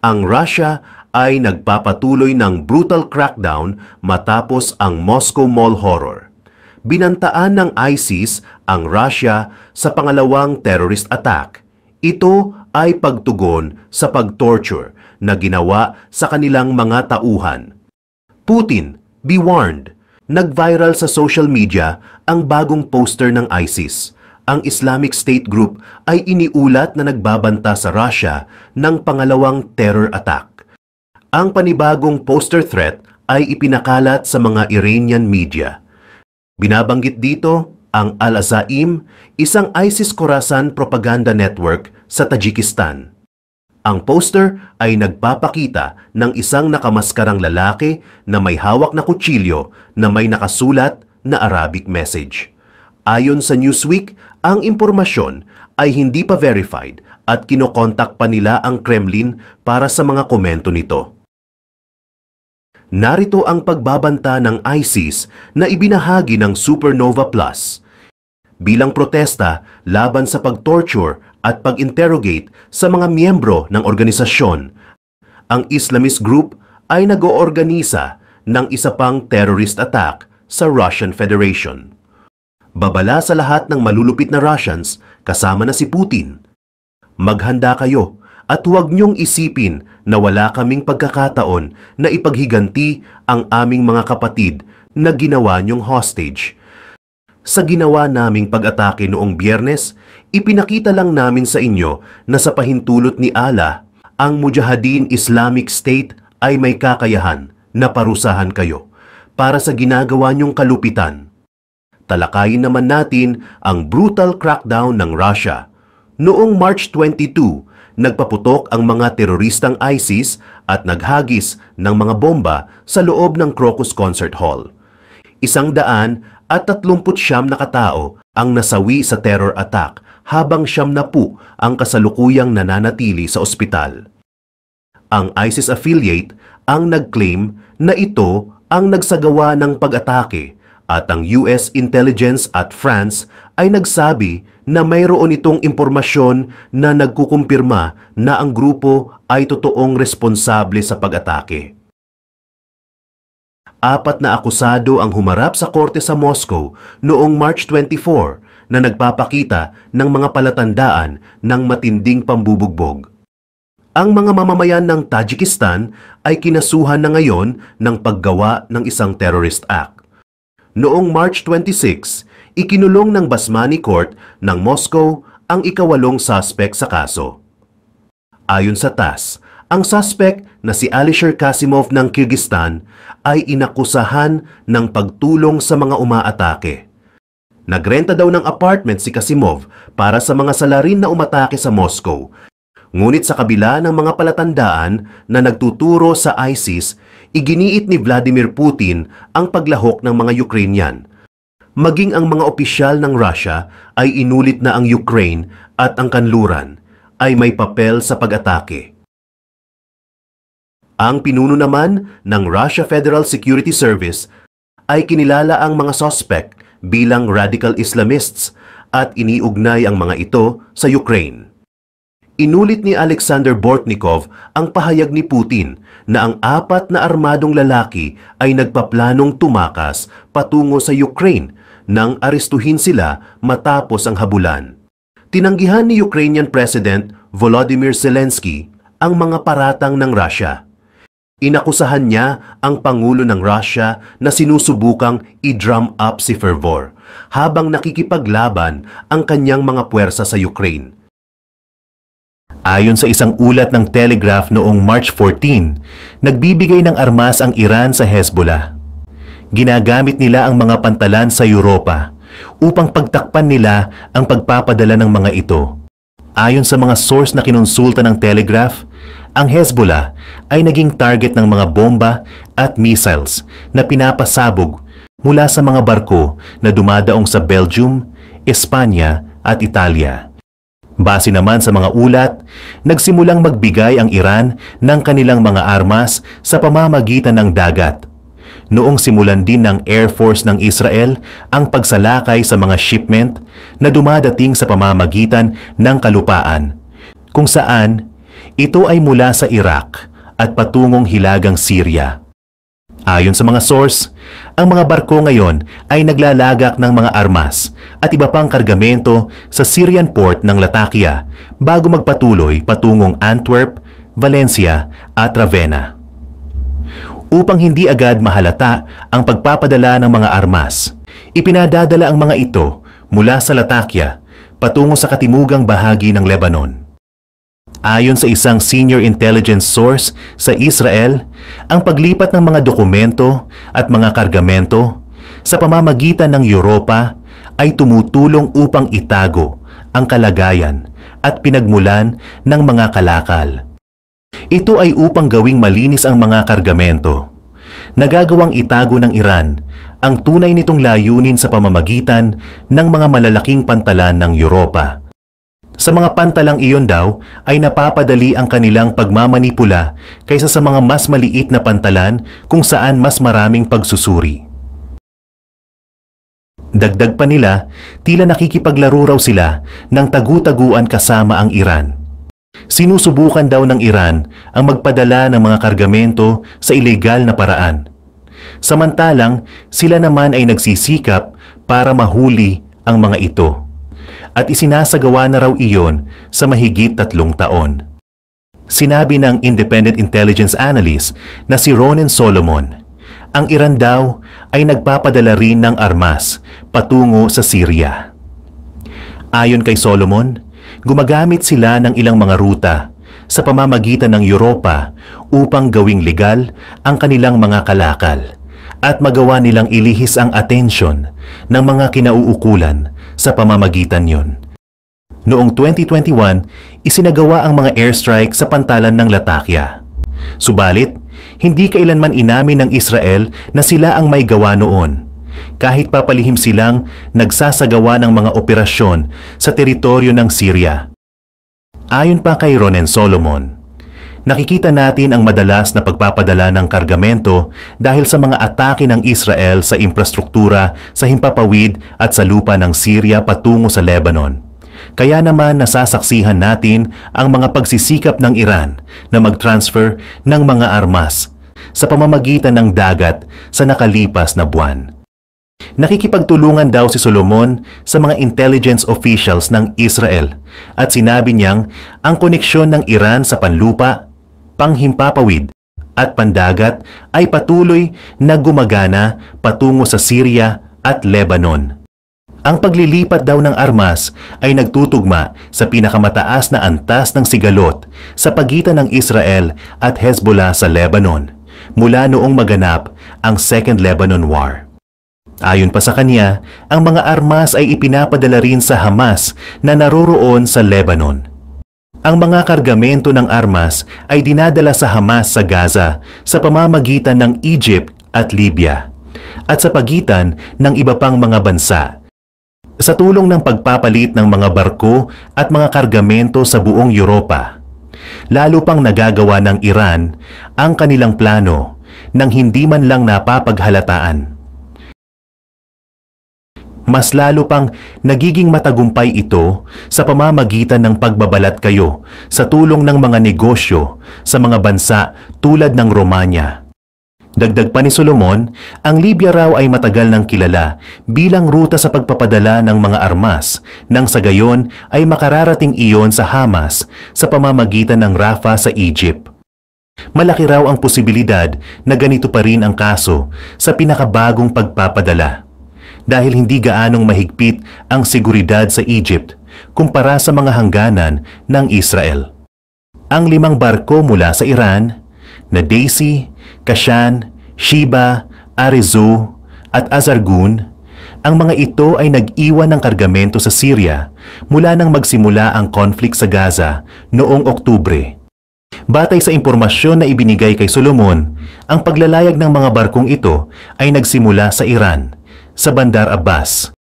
Ang Russia ay nagpapatuloy ng brutal crackdown matapos ang Moscow Mall horror. Binantaan ng ISIS ang Russia sa pangalawang terrorist attack. Ito ay pagtugon sa pag-torture na ginawa sa kanilang mga tauhan. Putin, be warned! Nag-viral sa social media ang bagong poster ng ISIS. Ang Islamic State Group ay iniulat na nagbabanta sa Russia ng pangalawang terror attack. Ang panibagong poster threat ay ipinakalat sa mga Iranian media. Binabanggit dito ang Al-Azaim, isang ISIS-Khorasan propaganda network sa Tajikistan. Ang poster ay nagpapakita ng isang nakamaskarang lalaki na may hawak na kutsilyo na may nakasulat na Arabic message. Ayon sa Newsweek, ang impormasyon ay hindi pa verified at kinokontak pa nila ang Kremlin para sa mga komento nito. Narito ang pagbabanta ng ISIS na ibinahagi ng Supernova Plus bilang protesta laban sa pag-torture at pag-interrogate sa mga miyembro ng organisasyon. Ang Islamist group ay nag-oorganisa ng isa pang terrorist attack sa Russian Federation. Babala sa lahat ng malulupit na Russians kasama na si Putin. Maghanda kayo at huwag niyong isipin na wala kaming pagkakataon na ipaghiganti ang aming mga kapatid na ginawa niyong hostage. Sa ginawa naming pag-atake noong Biyernes, ipinakita lang namin sa inyo na sa pahintulot ni Allah, ang Mujahideen Islamic State ay may kakayahan na parusahan kayo para sa ginagawa niyong kalupitan. Talakayin naman natin ang brutal crackdown ng Russia. Noong March 22, nagpaputok ang mga teroristang ISIS at naghagis ng mga bomba sa loob ng Crocus Concert Hall. 139 na katao ang nasawi sa terror attack habang 70 ang kasalukuyang nananatili sa ospital. Ang ISIS affiliate ang nag-claim na ito ang nagsagawa ng pag-atake at ang US intelligence at France ay nagsabi na mayroon itong impormasyon na nagkukumpirma na ang grupo ay totoong responsable sa pag-atake. 4 na akusado ang humarap sa korte sa Moscow noong March 24 na nagpapakita ng mga palatandaan ng matinding pambubugbog. Ang mga mamamayan ng Tajikistan ay kinasuhan na ngayon ng paggawa ng isang terrorist act. Noong March 26, ikinulong ng Basmani Court ng Moscow ang ika-8 suspect sa kaso. Ayon sa TASS, ang suspect na si Alisher Kasimov ng Kyrgyzstan ay inakusahan ng pagtulong sa mga umaatake. Nagrenta daw ng apartment si Kasimov para sa mga salarin na umatake sa Moscow. Ngunit sa kabila ng mga palatandaan na nagtuturo sa ISIS, iginiit ni Vladimir Putin ang paglahok ng mga Ukrainian. Maging ang mga opisyal ng Russia ay inulit na ang Ukraine at ang kanluran ay may papel sa pag-atake. Ang pinuno naman ng Russia Federal Security Service ay kinilala ang mga suspect bilang radical Islamists at iniugnay ang mga ito sa Ukraine. Inulit ni Alexander Bortnikov ang pahayag ni Putin na ang 4 na armadong lalaki ay nagpaplanong tumakas patungo sa Ukraine nang arestuhin sila matapos ang habulan. Tinanggihan ni Ukrainian President Volodymyr Zelensky ang mga paratang ng Russia. Inakusahan niya ang Pangulo ng Russia na sinusubukang i-drum up si fervor habang nakikipaglaban ang kanyang mga puwersa sa Ukraine. Ayon sa isang ulat ng Telegraph noong March 14, nagbibigay ng armas ang Iran sa Hezbollah. Ginagamit nila ang mga pantalan sa Europa upang pagtakpan nila ang pagpapadala ng mga ito. Ayon sa mga source na kinonsulta ng Telegraph, ang Hezbollah ay naging target ng mga bomba at missiles na pinapasabog mula sa mga barko na dumadaong sa Belgium, Espanya at Italia. Base naman sa mga ulat, nagsimulang magbigay ang Iran ng kanilang mga armas sa pamamagitan ng dagat. Noong simulan din ng Air Force ng Israel ang pagsalakay sa mga shipment na dumadating sa pamamagitan ng kalupaan, kung saan Ito ay mula sa Iraq at patungong Hilagang Syria. Ayon sa mga source, ang mga barko ngayon ay naglalagak ng mga armas at iba pang kargamento sa Syrian port ng Latakia bago magpatuloy patungong Antwerp, Valencia at Ravenna. Upang hindi agad mahalata ang pagpapadala ng mga armas, ipinadadala ang mga ito mula sa Latakia patungo sa katimugang bahagi ng Lebanon. Ayon sa isang senior intelligence source sa Israel, ang paglipat ng mga dokumento at mga kargamento sa pamamagitan ng Europa ay tumutulong upang itago ang kalagayan at pinagmulan ng mga kalakal. Ito ay upang gawing malinis ang mga kargamento. Nagagawang itago ng Iran ang tunay nitong layunin sa pamamagitan ng mga malalaking pantalan ng Europa. Sa mga pantalang iyon daw ay napapadali ang kanilang pagmamanipula kaysa sa mga mas maliit na pantalan kung saan mas maraming pagsusuri. Dagdag pa nila, tila nakikipaglaro raw sila ng tagu-taguan kasama ang Iran. Sinusubukan daw ng Iran ang magpadala ng mga kargamento sa ilegal na paraan. Samantalang sila naman ay nagsisikap para mahuli ang mga ito. At isinasagawa na raw iyon sa mahigit 3 taon. Sinabi ng independent intelligence analyst na si Ronen Solomon, ang Iran daw ay nagpapadala rin ng armas patungo sa Syria. Ayon kay Solomon, gumagamit sila ng ilang mga ruta sa pamamagitan ng Europa upang gawing legal ang kanilang mga kalakal at magawa nilang ilihis ang atensyon ng mga kinauukulan sa pamamagitan yon. Noong 2021, isinagawa ang mga airstrike sa pantalan ng Latakia. Subalit, hindi kailanman inamin ng Israel na sila ang may gawa noon, kahit papalihim silang nagsasagawa ng mga operasyon sa teritoryo ng Syria. Ayon pa kay Ronen Solomon, nakikita natin ang madalas na pagpapadala ng kargamento dahil sa mga atake ng Israel sa infrastruktura sa himpapawid at sa lupa ng Syria patungo sa Lebanon. Kaya naman nasasaksihan natin ang mga pagsisikap ng Iran na mag-transfer ng mga armas sa pamamagitan ng dagat sa nakalipas na buwan. Nakikipagtulungan daw si Solomon sa mga intelligence officials ng Israel at sinabi niyang ang koneksyon ng Iran sa panlupa, panghimpapawid at pandagat ay patuloy na gumagana patungo sa Syria at Lebanon. Ang paglilipat daw ng armas ay nagtutugma sa pinakamataas na antas ng sigalot sa pagitan ng Israel at Hezbollah sa Lebanon mula noong maganap ang Second Lebanon War. Ayon pa sa kanya, ang mga armas ay ipinapadala rin sa Hamas na naroroon sa Lebanon. Ang mga kargamento ng armas ay dinadala sa Hamas sa Gaza sa pamamagitan ng Egypt at Libya at sa pagitan ng iba pang mga bansa. Sa tulong ng pagpapalit ng mga barko at mga kargamento sa buong Europa, lalo pang nagagawa ng Iran ang kanilang plano nang hindi man lang napapaghalataan. Mas lalo pang nagiging matagumpay ito sa pamamagitan ng pagbabalat kayo sa tulong ng mga negosyo sa mga bansa tulad ng Romania. Dagdag pa ni Solomon, ang Libya raw ay matagal nang kilala bilang ruta sa pagpapadala ng mga armas nang sa gayon ay makararating iyon sa Hamas sa pamamagitan ng Rafah sa Egypt. Malaki raw ang posibilidad na ganito pa rin ang kaso sa pinakabagong pagpapadala dahil hindi gaanong mahigpit ang seguridad sa Egypt kumpara sa mga hangganan ng Israel. Ang 5 barko mula sa Iran na Daisy, Kashan, Sheba, Arizo at Azargun, ang mga ito ay nag-iwan ng kargamento sa Syria mula nang magsimula ang conflict sa Gaza noong Oktubre. Batay sa impormasyon na ibinigay kay Solomon, ang paglalayag ng mga barkong ito ay nagsimula sa Iran, sa Bandar Abbas.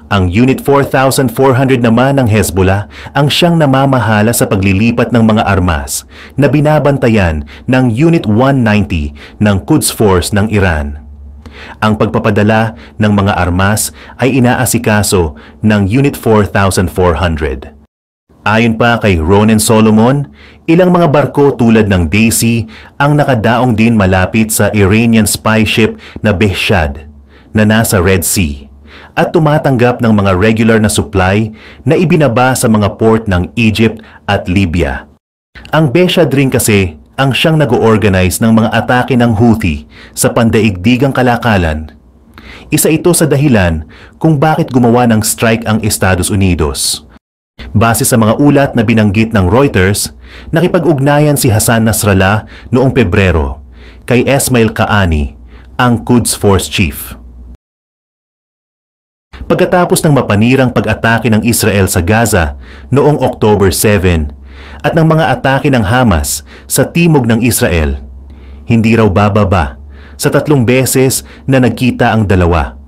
Ang Unit 4400 naman ng Hezbollah ang siyang namamahala sa paglilipat ng mga armas na binabantayan ng Unit 190 ng Quds Force ng Iran. Ang pagpapadala ng mga armas ay inaasikaso ng Unit 4400. Ayon pa kay Ronen Solomon, ilang mga barko tulad ng Daisy ang nakadaong din malapit sa Iranian spy ship na Behshad na nasa Red Sea at tumatanggap ng mga regular na supply na ibinaba sa mga port ng Egypt at Libya. Ang Behshad rin kasi ang siyang nag-organize ng mga atake ng Houthi sa pandaigdigang kalakalan. Isa ito sa dahilan kung bakit gumawa ng strike ang Estados Unidos. Base sa mga ulat na binanggit ng Reuters, nakipag-ugnayan si Hassan Nasrallah noong Pebrero kay Esmail Qaani, ang Quds Force Chief. Pagkatapos ng mapanirang pag-atake ng Israel sa Gaza noong October 7 at ng mga atake ng Hamas sa timog ng Israel, hindi raw bababa sa 3 beses na nagkita ang dalawa.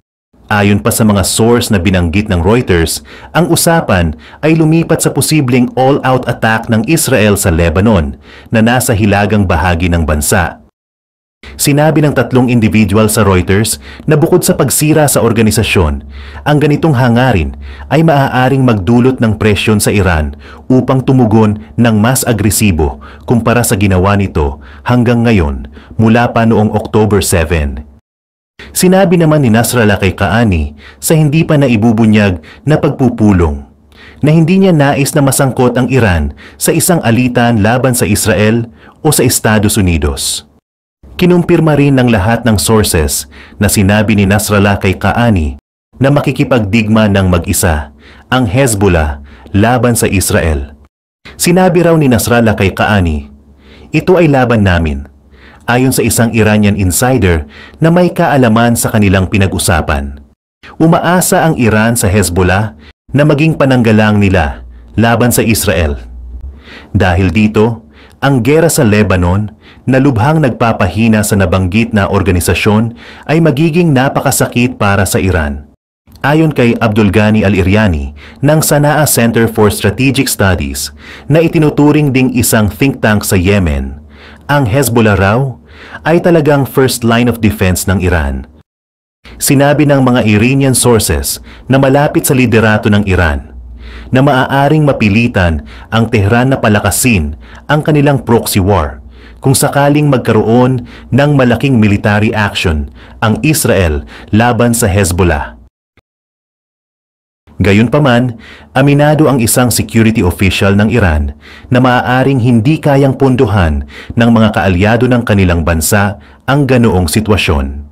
Ayon pa sa mga source na binanggit ng Reuters, ang usapan ay lumipat sa posibleng all-out attack ng Israel sa Lebanon na nasa hilagang bahagi ng bansa. Sinabi ng 3 individual sa Reuters na bukod sa pagsira sa organisasyon, ang ganitong hangarin ay maaaring magdulot ng presyon sa Iran upang tumugon ng mas agresibo kumpara sa ginawa nito hanggang ngayon mula pa noong October 7. Sinabi naman ni Nasrallah kay Qaani sa hindi pa naibubunyag na pagpupulong na hindi niya nais na masangkot ang Iran sa isang alitan laban sa Israel o sa Estados Unidos. Kinumpirma rin ng lahat ng sources na sinabi ni Nasrallah kay Qaani na makikipagdigma ng mag-isa ang Hezbollah laban sa Israel. Sinabi raw ni Nasrallah kay Qaani, "Ito ay laban namin." Ayon sa isang Iranian insider na may kaalaman sa kanilang pinag-usapan. Umaasa ang Iran sa Hezbollah na maging pananggalang nila laban sa Israel. Dahil dito, ang gera sa Lebanon na lubhang nagpapahina sa nabanggit na organisasyon ay magiging napakasakit para sa Iran. Ayon kay Abdul Ghani Al-Iryani ng Sanaa Center for Strategic Studies na itinuturing ding isang think tank sa Yemen, ang Hezbollah raw ay talagang first line of defense ng Iran. Sinabi ng mga Iranian sources na malapit sa liderato ng Iran na maaaring mapilitan ang Tehran na palakasin ang kanilang proxy war kung sakaling magkaroon ng malaking military action ang Israel laban sa Hezbollah. Gayunpaman, aminado ang isang security official ng Iran na maaaring hindi kayang pondohan ng mga kaalyado ng kanilang bansa ang ganoong sitwasyon.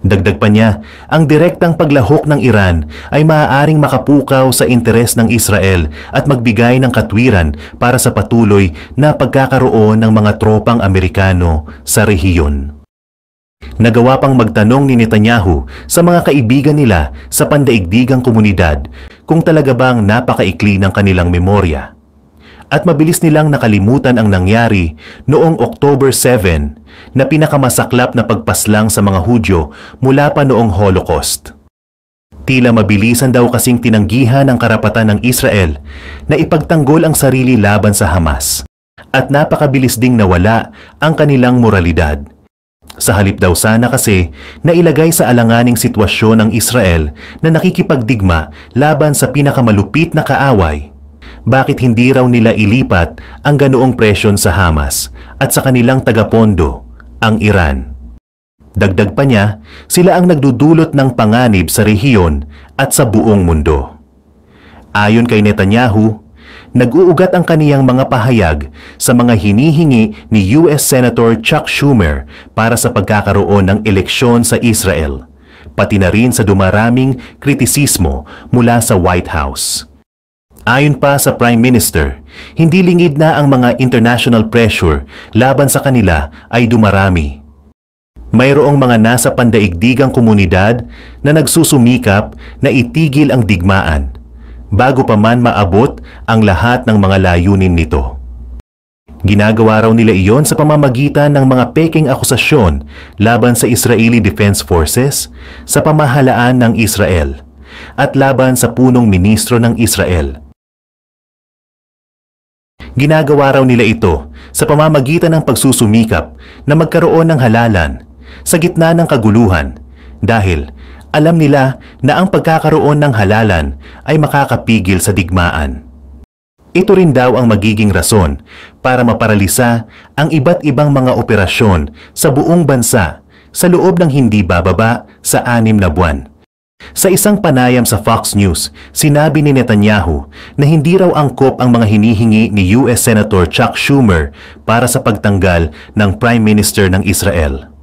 Dagdag pa niya, ang direktang paglahok ng Iran ay maaaring makapukaw sa interes ng Israel at magbigay ng katwiran para sa patuloy na pagkakaroon ng mga tropang Amerikano sa rehiyon. Nagawa pang magtanong ni Netanyahu sa mga kaibigan nila sa pandaigdigang komunidad kung talaga bang napakaikli ng kanilang memorya. At mabilis nilang nakalimutan ang nangyari noong October 7 na pinakamasaklap na pagpaslang sa mga Hudyo mula pa noong Holocaust. Tila mabilisan daw kasing tinanggihan ang karapatan ng Israel na ipagtanggol ang sarili laban sa Hamas at napakabilis ding nawala ang kanilang moralidad. Sa halip daw sana kasi na ilagay sa alanganing sitwasyon ng Israel na nakikipagdigma laban sa pinakamalupit na kaaway, bakit hindi raw nila ilipat ang ganoong presyon sa Hamas at sa kanilang tagapondo, ang Iran? Dagdag pa niya, sila ang nagdudulot ng panganib sa rehiyon at sa buong mundo. Ayon kay Netanyahu, nag-uugat ang kaniyang mga pahayag sa mga hinihingi ni US Senator Chuck Schumer para sa pagkakaroon ng eleksyon sa Israel, pati na rin sa dumaraming kritisismo mula sa White House. Ayon pa sa Prime Minister, hindi lingid na ang mga international pressure laban sa kanila ay dumarami. Mayroong mga nasa pandaigdigang komunidad na nagsusumikap na itigil ang digmaan bago pa man maabot ang lahat ng mga layunin nito. Ginagawa raw nila iyon sa pamamagitan ng mga peking akusasyon laban sa Israeli Defense Forces, sa pamahalaan ng Israel, at laban sa punong ministro ng Israel. Ginagawa raw nila ito sa pamamagitan ng pagsusumikap na magkaroon ng halalan sa gitna ng kaguluhan dahil alam nila na ang pagkakaroon ng halalan ay makakapigil sa digmaan. Ito rin daw ang magiging rason para maparalisa ang iba't ibang mga operasyon sa buong bansa sa loob ng hindi bababa sa 6 na buwan. Sa isang panayam sa Fox News, sinabi ni Netanyahu na hindi raw angkop ang mga hinihingi ni US Senator Chuck Schumer para sa pagtanggal ng Prime Minister ng Israel.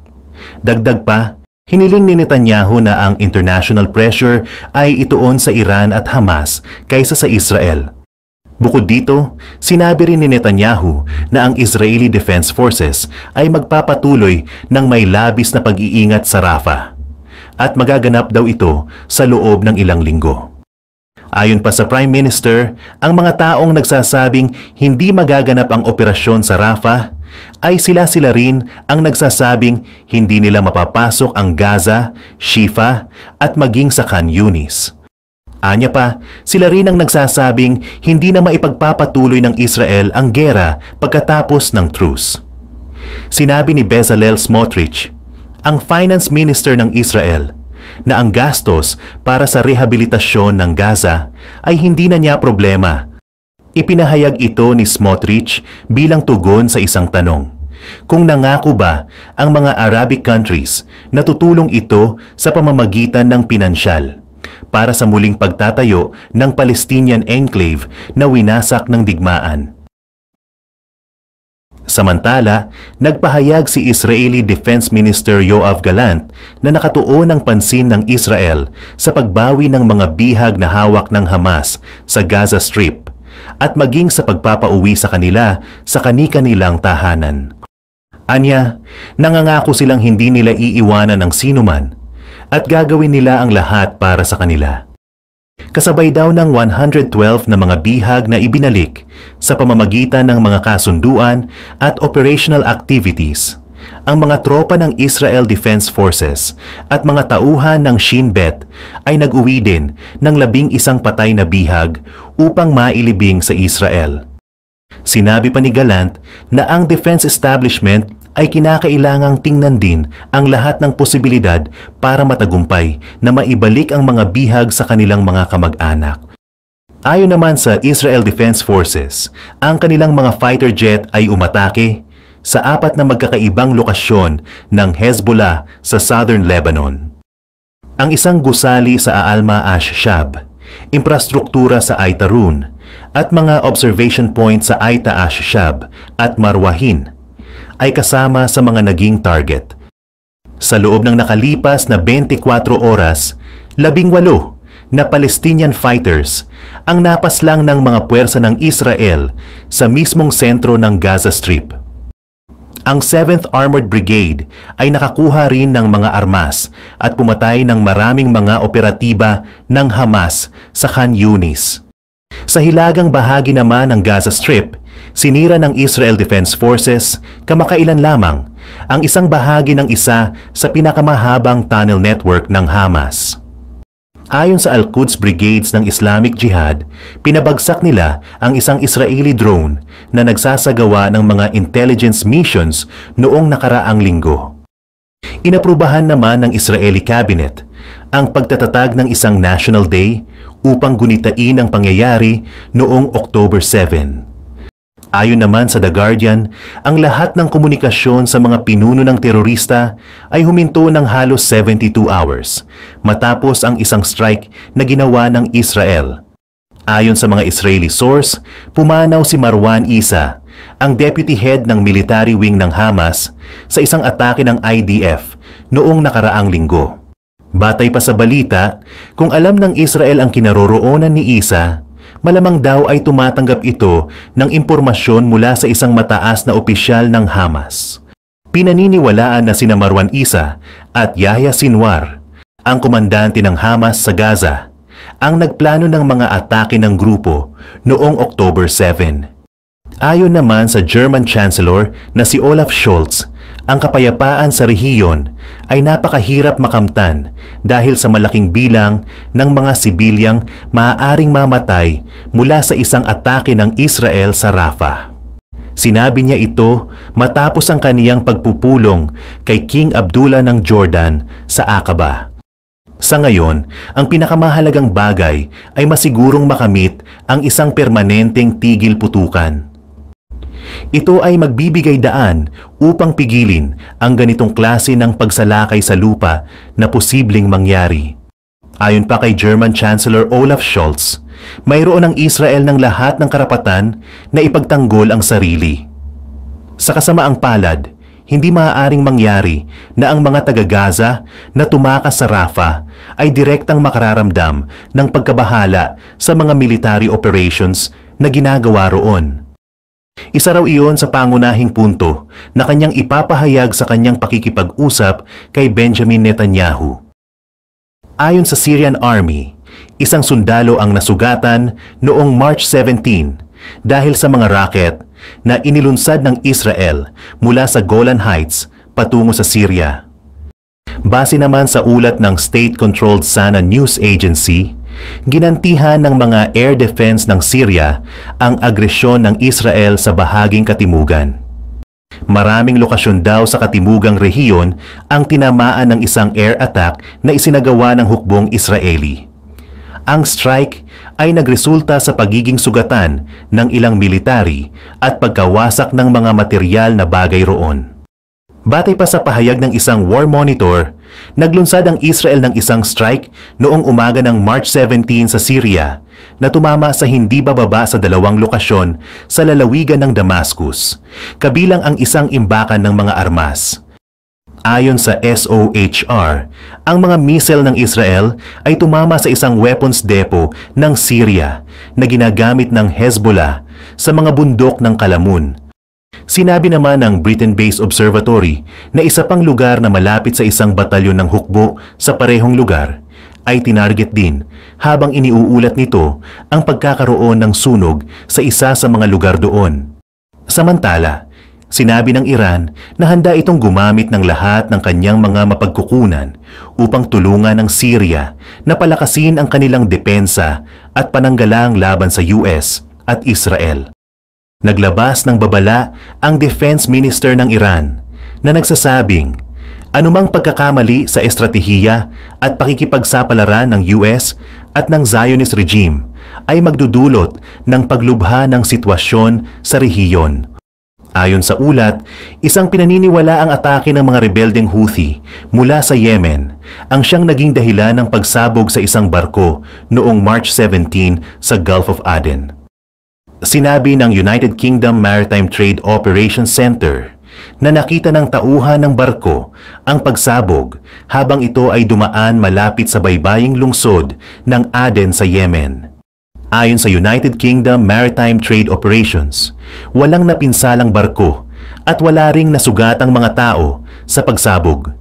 Dagdag pa, hiniling ni Netanyahu na ang international pressure ay ituon sa Iran at Hamas kaysa sa Israel. Bukod dito, sinabi rin ni Netanyahu na ang Israeli Defense Forces ay magpapatuloy ng may labis na pag-iingat sa Rafah at magaganap daw ito sa loob ng ilang linggo. Ayon pa sa Prime Minister, ang mga taong nagsasabing hindi magaganap ang operasyon sa Rafah ay sila rin ang nagsasabing hindi nila mapapasok ang Gaza, Shifa at maging sa Khan Yunis. Anya pa, sila rin ang nagsasabing hindi na maipagpapatuloy ng Israel ang gera pagkatapos ng truce. Sinabi ni Bezalel Smotrich, ang Finance Minister ng Israel, na ang gastos para sa rehabilitasyon ng Gaza ay hindi na niya problema. Ipinahayag ito ni Smotrich bilang tugon sa isang tanong. Kung nangako ba ang mga Arabic countries na tutulong ito sa pamamagitan ng pinansyal para sa muling pagtatayo ng Palestinian enclave na winasak ng digmaan. Samantala, nagpahayag si Israeli Defense Minister Yoav Gallant na nakatuon ang pansin ng Israel sa pagbawi ng mga bihag na hawak ng Hamas sa Gaza Strip at maging sa pagpapauwi sa kanila sa kani-kanilang tahanan. Anya, nangangako silang hindi nila iiwanan ng sinuman at gagawin nila ang lahat para sa kanila. Kasabay daw ng 112 na mga bihag na ibinalik sa pamamagitan ng mga kasunduan at operational activities, ang mga tropa ng Israel Defense Forces at mga tauhan ng Shin Bet ay nag-uwi din ng 11 patay na bihag upang mailibing sa Israel. Sinabi pa ni Gallant na ang defense establishment ay kinakailangang tingnan din ang lahat ng posibilidad para matagumpay na maibalik ang mga bihag sa kanilang mga kamag-anak. Ayon naman sa Israel Defense Forces, ang kanilang mga fighter jet ay umatake sa 4 na magkakaibang lokasyon ng Hezbollah sa southern Lebanon. Ang isang gusali sa Alma Ash-Shab, infrastruktura sa Aitarun, at mga observation point sa Aita Ash-Shab at Marwahin ay kasama sa mga naging target. Sa loob ng nakalipas na 24 oras, 18 na Palestinian fighters ang napaslang ng mga puwersa ng Israel sa mismong sentro ng Gaza Strip. Ang 7th Armored Brigade ay nakakuha rin ng mga armas at pumatay ng maraming mga operatiba ng Hamas sa Khan Yunis. Sa hilagang bahagi naman ng Gaza Strip, sinira ng Israel Defense Forces kamakailan lamang ang isang bahagi ng isa sa pinakamahabang tunnel network ng Hamas. Ayon sa Al-Quds Brigades ng Islamic Jihad, pinabagsak nila ang isang Israeli drone na nagsasagawa ng mga intelligence missions noong nakaraang linggo. Inaprubahan naman ng Israeli Cabinet ang pagtatatag ng isang National Day upang gunitain ang pangyayari noong October 7. Ayon naman sa The Guardian, ang lahat ng komunikasyon sa mga pinuno ng terorista ay huminto ng halos 72 hours matapos ang isang strike na ginawa ng Israel. Ayon sa mga Israeli source, pumanaw si Marwan Issa, ang deputy head ng military wing ng Hamas, sa isang atake ng IDF noong nakaraang linggo. Batay pa sa balita, kung alam ng Israel ang kinaroroonan ni Issa, malamang daw ay tumatanggap ito ng impormasyon mula sa isang mataas na opisyal ng Hamas. Pinaniniwalaan na sina Marwan Issa at Yahya Sinwar, ang komandante ng Hamas sa Gaza, ang nagplano ng mga atake ng grupo noong October 7. Ayon naman sa German Chancellor na si Olaf Scholz, ang kapayapaan sa rehiyon ay napakahirap makamtan dahil sa malaking bilang ng mga sibilyang maaaring mamatay mula sa isang atake ng Israel sa Rafah. Sinabi niya ito matapos ang kaniyang pagpupulong kay King Abdullah ng Jordan sa Aqaba. Sa ngayon, ang pinakamahalagang bagay ay masigurong makamit ang isang permanenteng tigil putukan. Ito ay magbibigay daan upang pigilin ang ganitong klase ng pagsalakay sa lupa na posibleng mangyari. Ayon pa kay German Chancellor Olaf Scholz, mayroon ang Israel ng lahat ng karapatan na ipagtanggol ang sarili. Sa kasamaang palad, hindi maaaring mangyari na ang mga taga-Gaza na tumakas sa Rafah ay direktang makararamdam ng pagkabahala sa mga military operations na ginagawa roon. Isa raw iyon sa pangunahing punto na kanyang ipapahayag sa kanyang pakikipag-usap kay Benjamin Netanyahu. Ayon sa Syrian Army, isang sundalo ang nasugatan noong March 17 dahil sa mga rocket na inilunsad ng Israel mula sa Golan Heights patungo sa Syria. Base naman sa ulat ng state-controlled Sana News Agency, ginantihan ng mga air defense ng Syria ang agresyon ng Israel sa bahaging katimugan. Maraming lokasyon daw sa katimugang rehiyon ang tinamaan ng isang air attack na isinagawa ng hukbong Israeli. Ang strike ay nagresulta sa pagiging sugatan ng ilang military at pagkawasak ng mga material na bagay roon. Batay pa sa pahayag ng isang war monitor, naglunsad ang Israel ng isang strike noong umaga ng March 17 sa Syria na tumama sa hindi bababa sa 2 lokasyon sa lalawigan ng Damascus, kabilang ang isang imbakan ng mga armas. Ayon sa SOHR, ang mga missile ng Israel ay tumama sa isang weapons depot ng Syria na ginagamit ng Hezbollah sa mga bundok ng Kalamun. Sinabi naman ng Britain-based observatory na isa pang lugar na malapit sa isang batalyon ng hukbo sa parehong lugar ay tinarget din habang iniuulat nito ang pagkakaroon ng sunog sa isa sa mga lugar doon. Samantala, sinabi ng Iran na handa itong gumamit ng lahat ng kanyang mga mapagkukunan upang tulungan ang Syria na palakasin ang kanilang depensa at pananggalang laban sa US at Israel. Naglabas ng babala ang Defense Minister ng Iran na nagsasabing anumang pagkakamali sa estratehiya at pakikipagsapalaran ng US at ng Zionist regime ay magdudulot ng paglubha ng sitwasyon sa rehiyon. Ayon sa ulat, isang pinaniniwala ang atake ng mga rebeldeng Houthi mula sa Yemen ang siyang naging dahilan ng pagsabog sa isang barko noong March 17 sa Gulf of Aden. Sinabi ng United Kingdom Maritime Trade Operations Center na nakita ng tauhan ng barko ang pagsabog habang ito ay dumaan malapit sa baybaying lungsod ng Aden sa Yemen. Ayon sa United Kingdom Maritime Trade Operations, walang napinsalang barko at wala ring nasugatang mga tao sa pagsabog.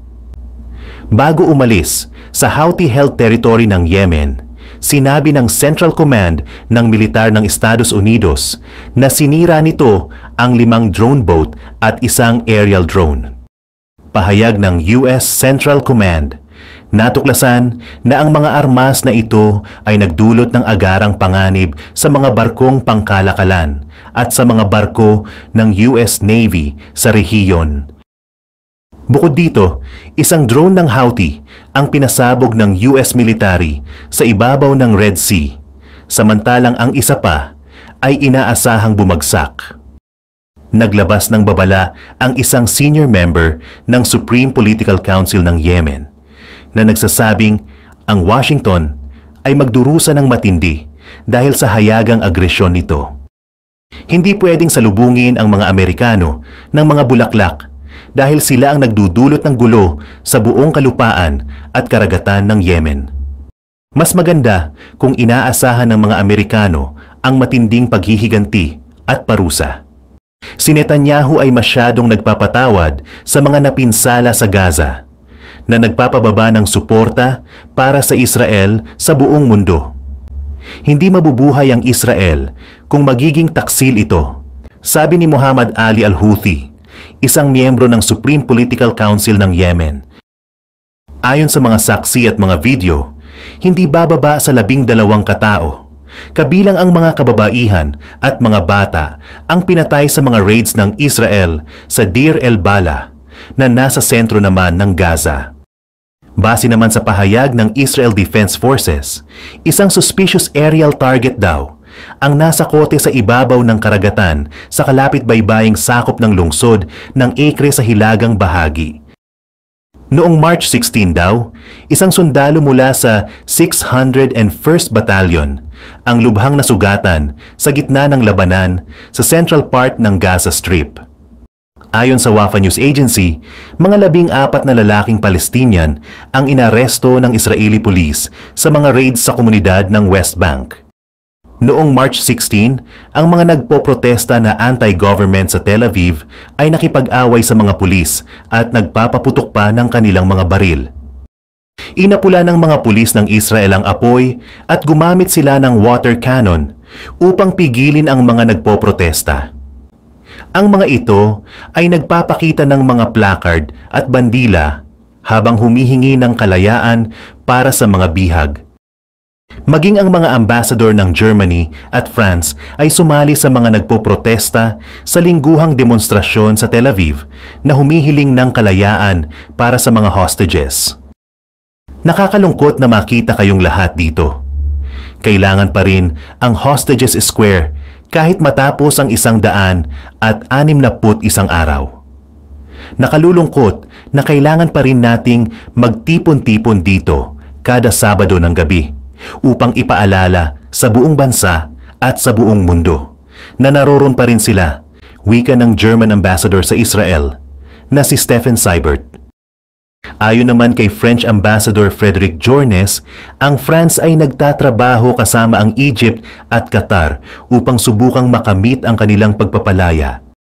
Bago umalis sa Houthi-held territory ng Yemen, sinabi ng Central Command ng militar ng Estados Unidos na sinira nito ang 5 drone boat at isang aerial drone. Pahayag ng US Central Command, natuklasan na ang mga armas na ito ay nagdulot ng agarang panganib sa mga barkong pangkalakalan at sa mga barko ng US Navy sa rehiyon. Bukod dito, isang drone ng Houthi ang pinasabog ng US military sa ibabaw ng Red Sea, samantalang ang isa pa ay inaasahang bumagsak. Naglabas ng babala ang isang senior member ng Supreme Political Council ng Yemen na nagsasabing ang Washington ay magdurusa ng matindi dahil sa hayagang agresyon nito. Hindi pwedeng salubungin ang mga Amerikano ng mga bulaklak dahil sila ang nagdudulot ng gulo sa buong kalupaan at karagatan ng Yemen. Mas maganda kung inaasahan ng mga Amerikano ang matinding paghihiganti at parusa. Si Netanyahu ay masyadong nagpapatawad sa mga napinsala sa Gaza, na nagpapababa ng suporta para sa Israel sa buong mundo. Hindi mabubuhay ang Israel kung magiging taksil ito, sabi ni Muhammad Ali al-Houthi, isang miyembro ng Supreme Political Council ng Yemen. Ayon sa mga saksi at mga video, hindi bababa sa 12 katao, kabilang ang mga kababaihan at mga bata ang pinatay sa mga raids ng Israel sa Deir el-Balah na nasa sentro naman ng Gaza. Base naman sa pahayag ng Israel Defense Forces, isang suspicious aerial target daw ang nasa kote sa ibabaw ng karagatan sa kalapit-baybaying sakop ng lungsod ng Acre sa hilagang bahagi. Noong March 16 daw, isang sundalo mula sa 601st Battalion ang lubhang nasugatan sa gitna ng labanan sa central part ng Gaza Strip. Ayon sa Wafa News Agency, mga 14 na lalaking Palestinian ang inaresto ng Israeli police sa mga raids sa komunidad ng West Bank. Noong March 16, ang mga nagpoprotesta na anti-government sa Tel Aviv ay nakipag-away sa mga pulis at nagpapaputok pa ng kanilang mga baril. Inapula ng mga pulis ng Israel ang apoy at gumamit sila ng water cannon upang pigilin ang mga nagpoprotesta. Ang mga ito ay nagpapakita ng mga placard at bandila habang humihingi ng kalayaan para sa mga bihag. Maging ang mga ambassador ng Germany at France ay sumali sa mga nagpoprotesta sa lingguhang demonstrasyon sa Tel Aviv na humihiling ng kalayaan para sa mga hostages. Nakakalungkot na makita kayong lahat dito. Kailangan pa rin ang Hostages Square kahit matapos ang 161 araw. Nakalulungkot na kailangan pa rin nating magtipon-tipon dito kada Sabado ng gabi upang ipaalala sa buong bansa at sa buong mundo na naroon pa rin sila, wika ng German Ambassador sa Israel na si Stefan Seibert. Ayon naman kay French Ambassador Frederic Journes, ang France ay nagtatrabaho kasama ang Egypt at Qatar upang subukang makamit ang kanilang pagpapalaya